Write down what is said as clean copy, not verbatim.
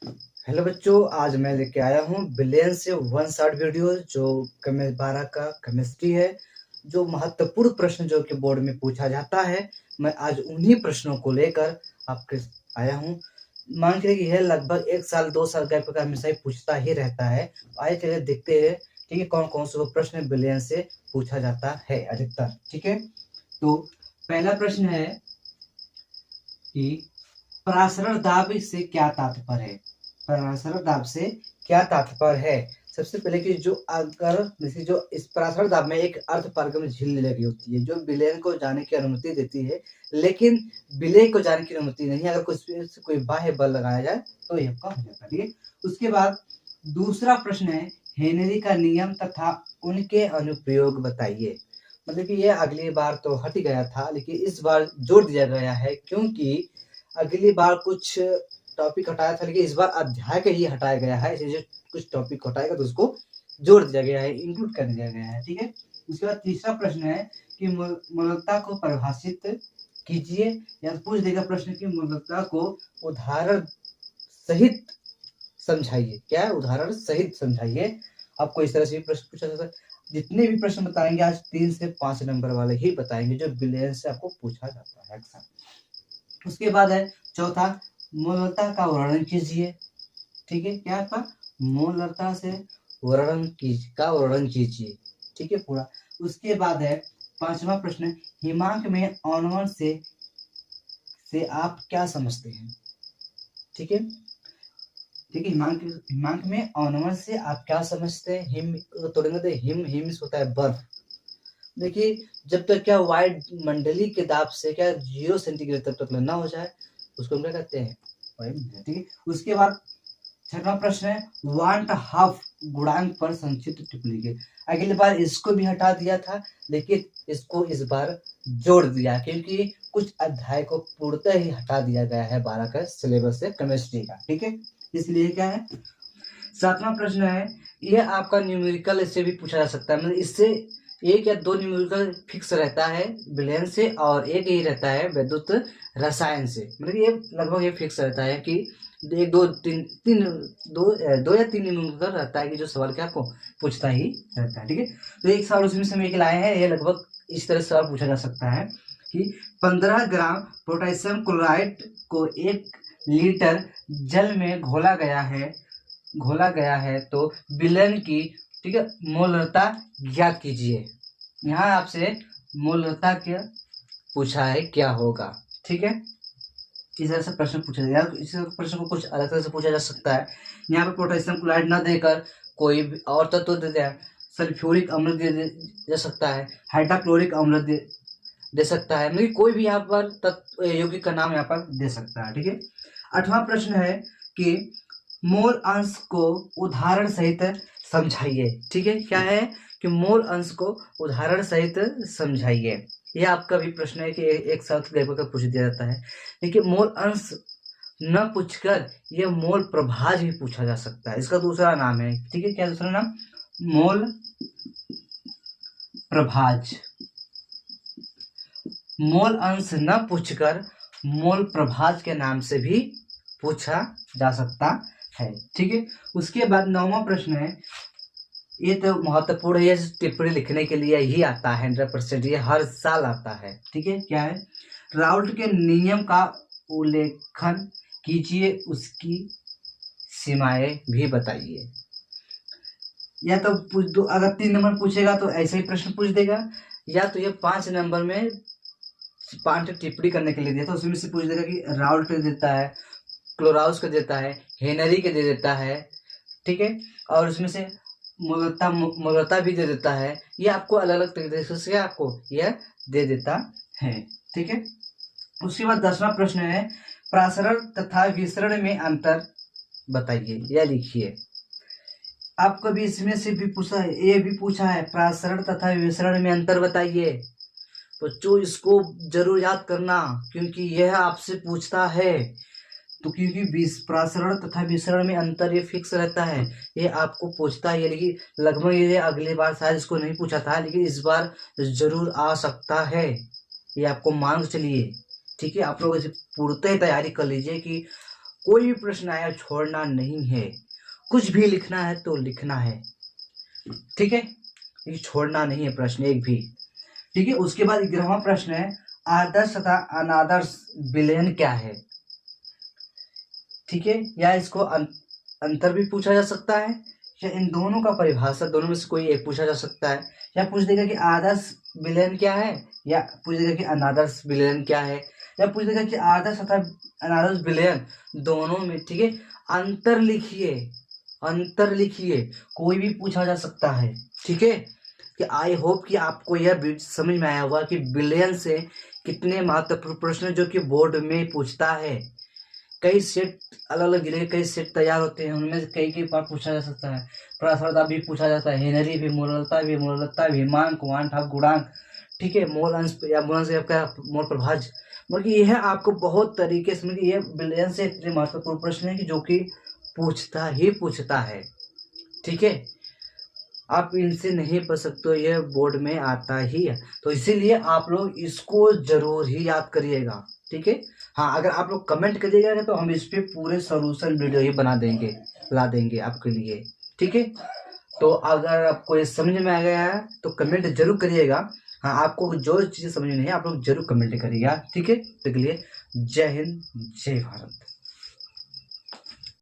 Hello बच्चों, आज मैं लेके आया हूँ बिलियन से वन शॉर्ट वीडियो जो 12 का केमिस्ट्री है। जो महत्वपूर्ण प्रश्न जो कि बोर्ड में पूछा जाता है, मैं आज उन्हीं प्रश्नों को लेकर आपके आया हूँ। मान के कि यह लगभग 1 साल 2 साल गैप का हमेशा ही पूछता ही रहता है। आइए चलिए देखते हैं, ठीक है, कौन कौन से वो प्रश्न बिलियन से पूछा जाता है अधिकतर। ठीक है, तो पहला प्रश्न है कि पराशरण दाब से क्या तात्पर्य है। पराशरण दाब से क्या तात्पर्य है। सबसे पहले कि जो अगर जैसे जो इस पराशरण दाब में एक अर्ध पारगम्य झिल्ली लगी होती है जो विलयन को जाने की अनुमति देती है, लेकिन विलय को जाने की अनुमति नहीं। अगर कुछ कोई बाह्य बल लगाया जाए तो यह आपका हो जाता है। ठीक है, उसके बाद दूसरा प्रश्न है हेनरी का नियम तथा उनके अनुप्रयोग बताइए। मतलब कि यह अगली बार तो हट गया था, लेकिन इस बार जोड़ दिया गया है, क्योंकि अगली बार कुछ टॉपिक हटाया था, लेकिन इस बार अध्याय का ही हटाया गया है। इसलिए कुछ टॉपिक हटाएगा तो उसको जोड़ दिया गया है, इंक्लूड कर दिया गया है। ठीक है, उसके बाद तीसरा प्रश्न है कि मूलता को परिभाषित कीजिए, या पूछ देगा प्रश्न की मूलता को उदाहरण सहित समझाइए। क्या है? उदाहरण सहित समझाइए। आपको इस तरह से भी प्रश्न पूछा जाता है। जितने भी प्रश्न बताएंगे आज 3 से 5 नंबर वाले ही बताएंगे जो बिलियन से आपको पूछा जाता है अक्सर। उसके बाद है चौथा, मूलता का वर्णन कीजिए। ठीक है, क्या था? मूलता से वर्णन कीजिए। ठीक है पूरा। उसके बाद है पांचवा प्रश्न, हिमांक में औनवन से आप क्या समझते हैं। ठीक है, ठीक है, हिमांक में औनवन से आप क्या समझते हैं। हिम तोड़ेंगे तो हिम होता है बर्फ। देखिए, जब तक क्या वाइड मंडली के दाब से क्या 0 सेंटीग्रेड तक ना हो जाए उसको हम क्या कहते हैं, ठीक है। उसके बाद छठवां प्रश्न है वांट हाफ गुणांक पर संक्षिप्त टिप्पणी के। अगली बार इसको भी हटा दिया था, लेकिन इसको इस बार जोड़ दिया, क्योंकि कुछ अध्याय को पूर्णतः ही हटा दिया गया है 12 का सिलेबस से केमिस्ट्री का। ठीक है, इसलिए क्या है। सातवां प्रश्न है, यह आपका न्यूमेरिकल से भी पूछा जा सकता है। मतलब इससे एक या दो न्यूमेरिकल फिक्स रहता है बिलियन से, और एक ही रहता है विद्युत रसायन से। मतलब ये लगभग ये फिक्स रहता है कि एक दो तीन तीन दो या तीन न्यूमेरिकल रहता है कि जो सवाल के आपको पूछता ही रहता है। ठीक है, तो एक सवाल उसमें से हम एक लाए हैं। ये लगभग इस तरह से सवाल पूछा जा सकता है कि 15 ग्राम पोटेशियम क्लोराइड को 1 लीटर जल में घोला गया है तो विलयन की, ठीक है, मोलरता ज्ञात कीजिए। यहाँ आपसे मोलरता क्या पूछा है, क्या होगा। ठीक है, इस तरह से प्रश्न पूछा जाएगा। इस प्रश्न को कुछ अलग तरह से पूछा जा सकता है। यहाँ पे पोटेशियम क्लोराइड न देकर कोई भी और तत्व दे दिया, सल्फ्यूरिक अम्ल दे जा सकता है, हाइड्रोक्लोरिक अम्ल दे सकता है। मतलब कोई भी यहाँ पर तत्व यौगिक का नाम यहाँ पर दे सकता है। ठीक है, आठवां प्रश्न है कि मोल अंश को उदाहरण सहित समझाइए। ठीक है, क्या है कि मोल अंश को उदाहरण सहित समझाइए। यह आपका भी प्रश्न है कि एक साथ लेकर पूछ दिया जाता है, लेकिन मोल अंश न पूछकर यह मोल प्रभाज भी पूछा जा सकता है। इसका दूसरा नाम है। ठीक है, क्या दूसरा नाम? मोल प्रभाज। मोल अंश न पूछकर मोल प्रभाज के नाम से भी पूछा जा सकता है। ठीक है, उसके बाद 9वां प्रश्न है, ये तो महत्वपूर्ण है, ये टिप्पणी लिखने के लिए ही आता है 100%, ये हर साल आता है। ठीक है, क्या है? राउल्ट के नियम का उल्लेखन कीजिए, उसकी सीमाएं भी बताइए। या तो पूछ दो, अगर 3 नंबर पूछेगा तो ऐसे ही प्रश्न पूछ देगा, या तो ये 5 नंबर में 5 टिप्पणी करने के लिए दिया, तो उसमें से पूछ देगा कि राउल्ट के देता है, क्लोराउस के देता है, हेनरी के दे देता है। ठीक है, और उसमें से मूलता भी दे देता है। ये आपको अलग अलग तरीके से आपको यह दे देता है। ठीक है, उसके बाद 10वां प्रश्न है प्रासरण तथा विसरण में अंतर बताइए या लिखिए। आपको भी इसमें से भी पूछा है, ये भी पूछा है प्रासरण तथा विसरण में अंतर बताइए। बच्चों इसको जरूर याद करना, क्योंकि यह आपसे पूछता है। तो क्योंकि प्रासरण तथा विसरण में अंतर ये फिक्स रहता है, ये आपको पूछता है। लेकिन लगभग ये अगली बार शायद इसको नहीं पूछा था, लेकिन इस बार जरूर आ सकता है, ये आपको मान के चलिए। ठीक है, आप लोग इसे पूर्णतः तैयारी कर लीजिए कि कोई भी प्रश्न आया छोड़ना नहीं है, कुछ भी लिखना है तो लिखना है, ठीक है, ये छोड़ना नहीं है प्रश्न एक भी, ठीक है। उसके बाद 11वां प्रश्न है, आदर्श तथा अनादर्श विलयन क्या है, ठीक है, या इसको अंतर भी पूछा जा सकता है, या इन दोनों का परिभाषा, दोनों में से कोई एक पूछा जा सकता है, या पूछ देगा कि आदर्श विलयन क्या है, या पूछ देगा कि अनादर्श विलयन क्या है, या पूछ देगा कि आदर्श तथा अनादर्श विलयन दोनों में, ठीक है, अंतर लिखिए, अंतर लिखिए, कोई भी पूछा जा सकता है, ठीक है। कि आई होप कि आपको यह समझ में आया होगा कि विलयन से कितने महत्वपूर्ण प्रश्न जो कि बोर्ड में पूछता है। कई सेट अलग अलग गिरे, कई सेट तैयार होते हैं, उनमें से कई बार पूछा जा सकता है, प्रासारदा भी पूछा जाता है, हेनरी भी, मोललता भी, मांक, वांठाप, गुणांक, ठीक है, मोल अंश या मोल अंश आपका मोल प्रभाज, मतलब यह आपको बहुत तरीके से, मतलब यह विलयन से इतने महत्वपूर्ण प्रश्न है कि जो कि पूछता ही पूछता है, ठीक है। आप इनसे नहीं बच सकते हो, यह बोर्ड में आता ही है, तो इसीलिए आप लोग इसको जरूर ही याद करिएगा, ठीक है। हाँ, अगर आप लोग कमेंट करिएगा तो हम इस पे पूरे सोल्यूशन वीडियो ही बना देंगे, ला देंगे आपके लिए, ठीक है। तो अगर आपको ये समझ में आ गया है तो कमेंट जरूर करिएगा। हाँ, आपको जो चीज़ें समझ में नहीं है आप लोग जरूर कमेंट करिएगा, ठीक है। तो के लिए जय हिंद, जय भारत।